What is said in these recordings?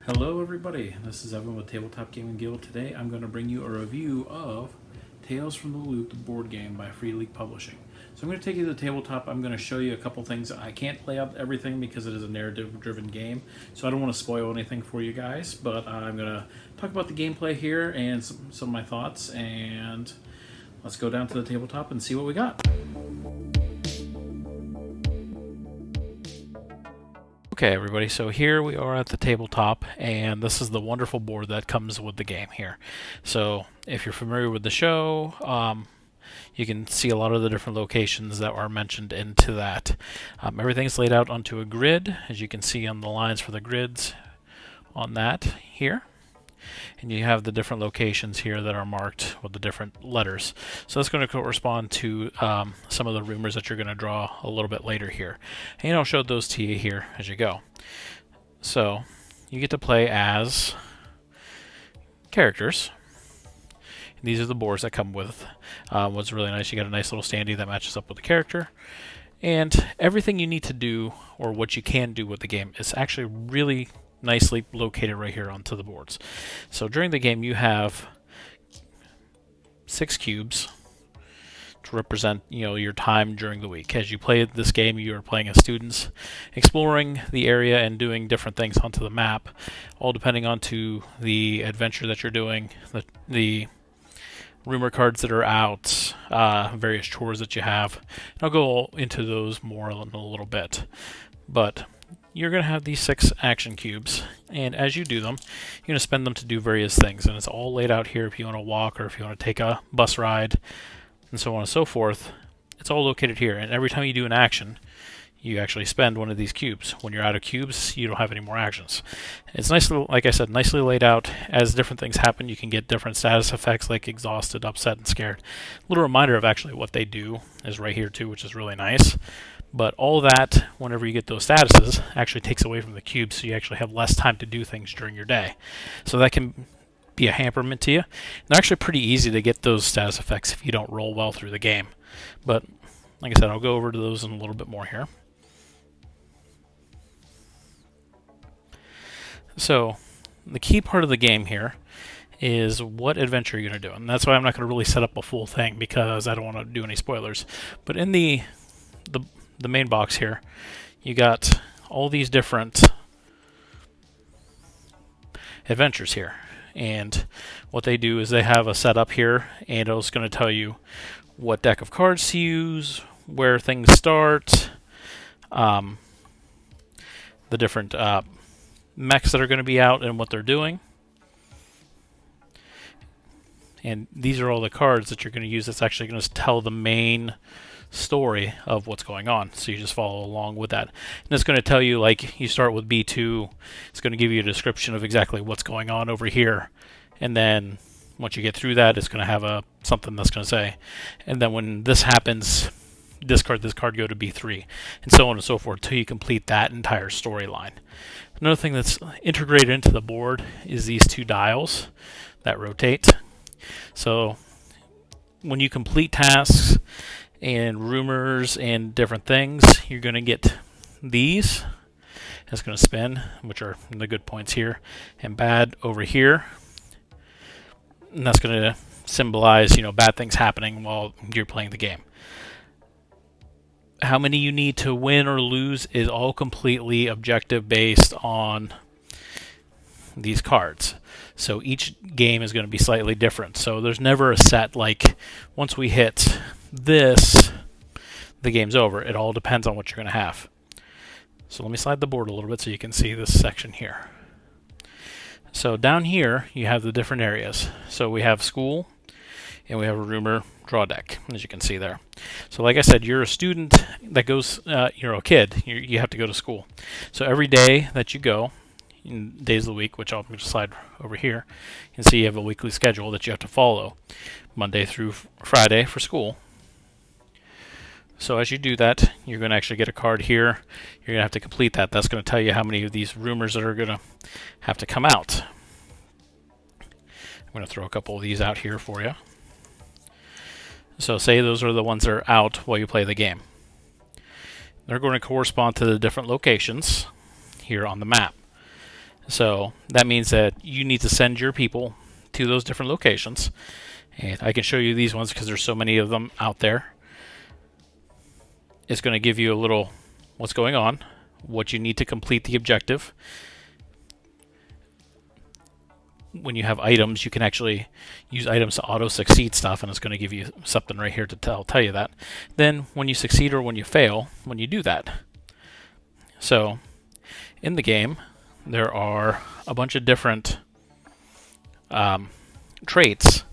Hello everybody, this is Evan with Tabletop Gaming Guild. Today I'm going to bring you a review of Tales from the Loop, the board game by Free League Publishing. So I'm going to take you to the tabletop. I'm going to show you a couple things. I can't play out everything because it is a narrative-driven game, so I don't want to spoil anything for you guys, but I'm going to talk about the gameplay here and some of my thoughts, and let's go down to the tabletop and see what we got. Okay, everybody, so here we are at the tabletop, and this is the wonderful board that comes with the game here. So if you're familiar with the show, you can see a lot of the different locations that are mentioned into that. Everything's laid out onto a grid, as you can see on the lines for the grids on that here. And you have the different locations here that are marked with the different letters. So that's going to correspond to some of the rumors that you're going to draw a little bit later here. And I'll show those to you here as you go. So you get to play as characters. These are the boards that come with. What's really nice, you got a nice little standee that matches up with the character. And everything you need to do, or what you can do with the game, is actually really nicely located right here onto the boards. So during the game you have 6 cubes to represent your time during the week. As you play this game, you are playing as students, exploring the area and doing different things onto the map, all depending on to the adventure that you're doing, the rumor cards that are out, various chores that you have. And I'll go into those more in a little bit. But you're going to have these 6 action cubes, and as you do them, you're going to spend them to do various things, and it's all laid out here if you want to walk or if you want to take a bus ride, and so on and so forth. It's all located here, and every time you do an action, you actually spend one of these cubes. When you're out of cubes, you don't have any more actions. It's nicely, like I said, nicely laid out. As different things happen, you can get different status effects like exhausted, upset, and scared. A little reminder of actually what they do is right here too, which is really nice. But all that, whenever you get those statuses, actually takes away from the cube, so you actually have less time to do things during your day. So that can be a hamperment to you. And they're actually pretty easy to get those status effects if you don't roll well through the game. But like I said, I'll go over to those in a little bit more here. So the key part of the game here is what adventure you're going to do. And that's why I'm not going to really set up a full thing, because I don't want to do any spoilers. But in the main box here, you got all these different adventures here, and what they do is they have a setup here, and it's going to tell you what deck of cards to use, where things start, the different mechs that are going to be out and what they're doing. And these are all the cards that you're going to use that's actually going to tell the main story of what's going on, so you just follow along with that. And it's going to tell you, like, you start with B2, it's going to give you a description of exactly what's going on over here, and then once you get through that, it's going to have something that's going to say, and then when this happens, discard this card, go to B3, and so on and so forth till you complete that entire storyline. Another thing that's integrated into the board is these 2 dials that rotate. So when you complete tasks and rumors and different things, you're going to get these. It's going to spin, which are the good points here, and bad over here. And that's going to symbolize, bad things happening while you're playing the game. How many you need to win or lose is all completely objective based on these cards. So each game is going to be slightly different. So there's never a set, like, once we hit this, the game's over. It all depends on what you're going to have. So let me slide the board a little bit so you can see this section here. So down here, you have the different areas. So we have school, and we have a rumor draw deck, as you can see there. So like I said, you're a student that goes, you're a kid, you have to go to school. So every day that you go, in days of the week, which I'll just slide over here, you can see you have a weekly schedule that you have to follow, Monday through Friday for school. So as you do that, you're going to actually get a card here. You're going to have to complete that. That's going to tell you how many of these rumors that are going to have to come out. I'm going to throw a couple of these out here for you. So say those are the ones that are out while you play the game. They're going to correspond to the different locations here on the map. So that means that you need to send your people to those different locations. And I can show you these ones because there's so many of them out there. It's going to give you a little what's going on, what you need to complete the objective. When you have items, you can actually use items to auto-succeed stuff, and it's going to give you something right here to tell you that. Then when you succeed or when you fail, when you do that. So in the game, there are a bunch of different traits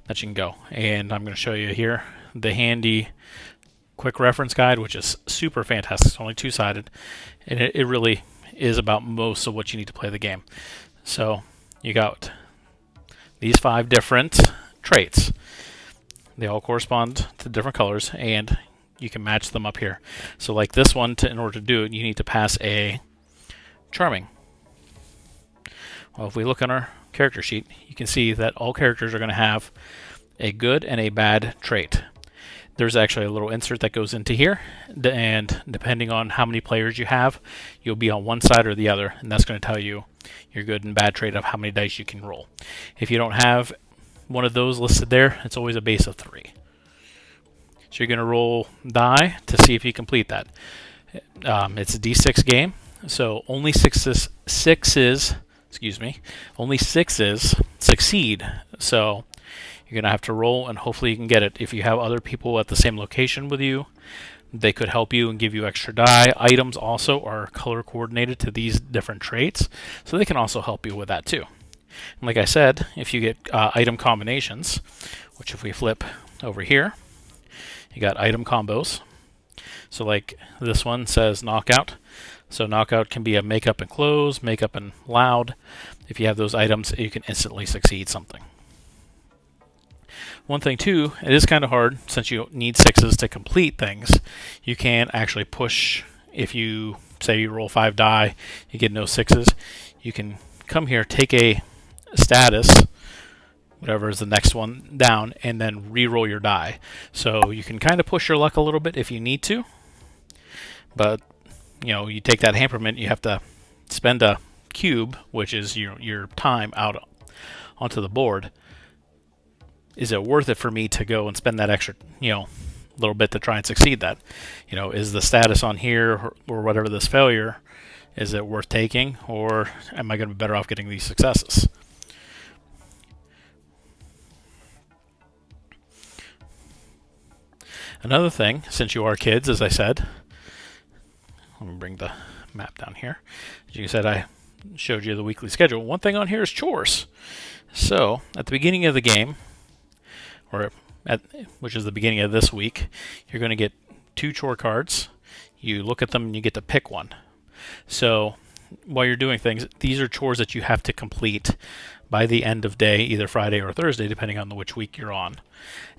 that you can go. And I'm going to show you here the handy quick reference guide, which is super fantastic. It's only two-sided, and it really is about most of what you need to play the game. So you got these 5 different traits. They all correspond to different colors, and you can match them up here. So like this one, in order to do it, you need to pass a charming. Well, if we look on our character sheet, you can see that all characters are going to have a good and a bad trait. There's actually a little insert that goes into here, and depending on how many players you have, you'll be on one side or the other, and that's going to tell you your good and bad trait of how many dice you can roll. If you don't have one of those listed there, it's always a base of 3. So you're going to roll die to see if you complete that. It's a D6 game, so only sixes succeed. So you're going to have to roll, and hopefully you can get it. If you have other people at the same location with you, they could help you and give you extra die. Items also are color coordinated to these different traits, so they can also help you with that too. And like I said, if you get item combinations, which if we flip over here, you got item combos. So like this one says knockout. So knockout can be a makeup and close, makeup and loud. If you have those items, you can instantly succeed something. One thing too, it is kind of hard since you need 6s to complete things. You can actually push, if you say you roll 5 die, you get no 6s, you can come here, take a status, whatever is the next one down, and then re-roll your die. So you can kind of push your luck a little bit if you need to, but you take that hamperment, you have to spend a cube, which is your time, out onto the board. Is it worth it for me to go and spend that extra, little bit to try and succeed that? Is the status on here or whatever this failure, is it worth taking, or am I going to be better off getting these successes? Another thing, since you are kids, as I said, let me bring the map down here. As you said, I showed you the weekly schedule. One thing on here is chores. So at the beginning of the game, which is the beginning of this week, you're going to get 2 chore cards. You look at them and you get to pick one. So while you're doing things, these are chores that you have to complete by the end of day, either Friday or Thursday, depending on which week you're on.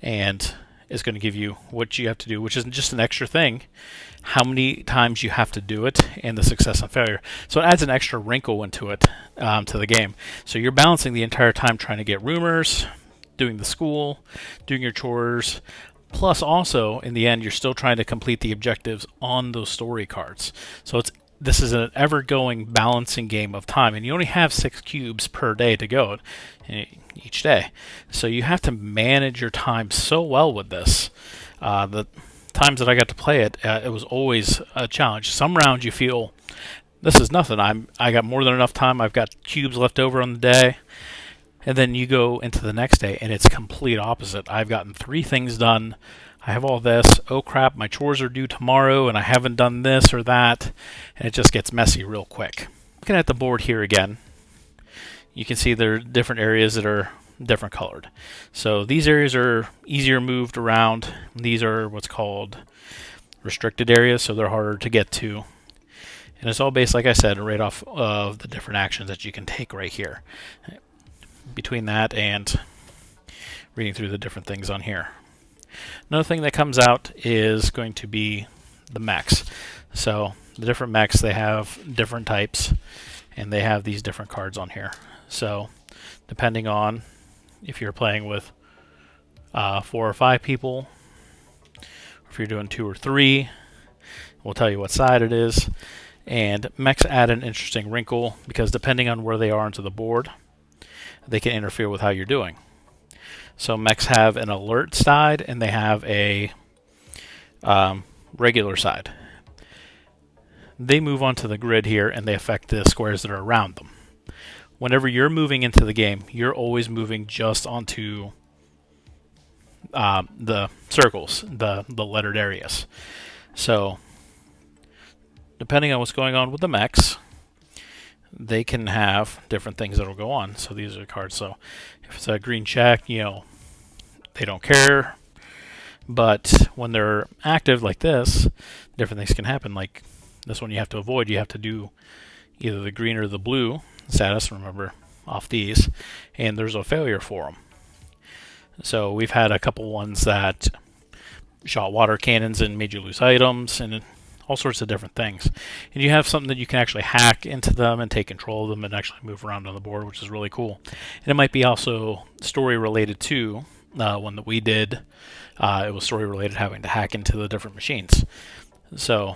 And it's going to give you what you have to do, which isn't just an extra thing, how many times you have to do it, and the success and failure. So it adds an extra wrinkle into it, to the game. So you're balancing the entire time trying to get rumors, doing the school, doing your chores, plus also in the end you're still trying to complete the objectives on those story cards. So this is an ever-going balancing game of time, and you only have 6 cubes per day to go each day. So you have to manage your time so well with this. The times that I got to play it, it was always a challenge. Some rounds you feel, this is nothing. I got more than enough time. I've got cubes left over on the day. And then you go into the next day, and it's complete opposite. I've gotten 3 things done. I have all this. Oh crap, my chores are due tomorrow, and I haven't done this or that. And it just gets messy real quick. Looking at the board here again, you can see there are different areas that are different colored. So these areas are easier moved around. These are what's called restricted areas, so they're harder to get to. And it's all based, like I said, right off of the different actions that you can take right here. Between that and reading through the different things on here. Another thing that comes out is going to be the mechs. So the different mechs, they have different types, and they have these different cards on here. So depending on if you're playing with 4 or 5 people, or if you're doing 2 or 3, we'll tell you what side it is. And mechs add an interesting wrinkle because depending on where they are onto the board, they can interfere with how you're doing. So mechs have an alert side and they have a regular side. They move onto the grid here and they affect the squares that are around them. Whenever you're moving into the game, you're always moving just onto the circles, the lettered areas. So depending on what's going on with the mechs, they can have different things that will go on. So these are cards. So if it's a green check, they don't care. But when they're active like this, different things can happen. Like this one you have to avoid. You have to do either the green or the blue status, remember, off these. And there's a failure for them. So we've had a couple ones that shot water cannons and made you lose items and all sorts of different things. And you have something that you can actually hack into them and take control of them and actually move around on the board, which is really cool. And it might be also story related too. One that we did, it was story related, having to hack into the different machines. So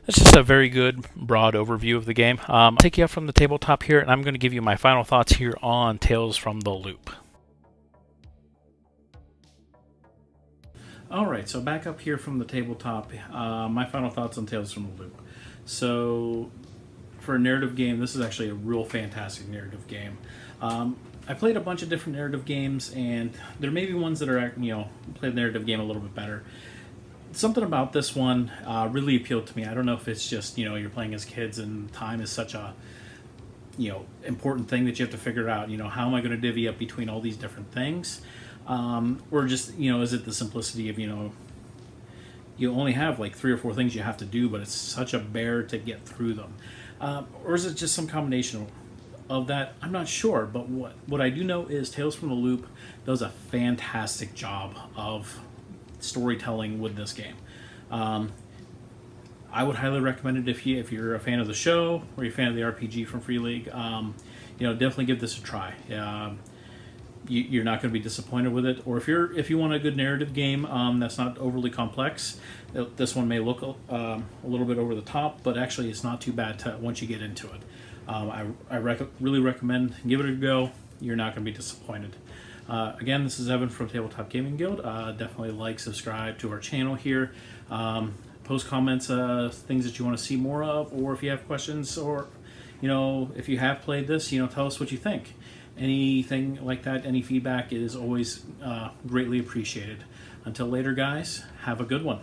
that's just a very good broad overview of the game. I'll take you up from the tabletop here, and I'm going to give you my final thoughts here on Tales from the Loop. Alright, so back up here from the tabletop, my final thoughts on Tales from the Loop. So, for a narrative game, this is actually a real fantastic narrative game. I played a bunch of different narrative games, and there may be ones that are, play the narrative game a little bit better. Something about this one really appealed to me. I don't know if it's just, you're playing as kids and time is such a, important thing that you have to figure out, how am I going to divvy up between all these different things? Or just, is it the simplicity of, you only have like 3 or 4 things you have to do, but it's such a bear to get through them. Or is it just some combination of that? I'm not sure, but what I do know is Tales from the Loop does a fantastic job of storytelling with this game. I would highly recommend it if you're a fan of the show or you're a fan of the RPG from Free League. Definitely give this a try. You're not going to be disappointed with it. Or if you want a good narrative game that's not overly complex, this one may look a little bit over the top, but actually it's not too bad once you get into it. I really recommend give it a go. You're not going to be disappointed. Again, this is Evan from Tabletop Gaming Guild. Definitely like, subscribe to our channel here. Post comments, things that you want to see more of, or if you have questions, or if you have played this, tell us what you think. Anything like that, any feedback is always greatly appreciated. Until later, guys, have a good one.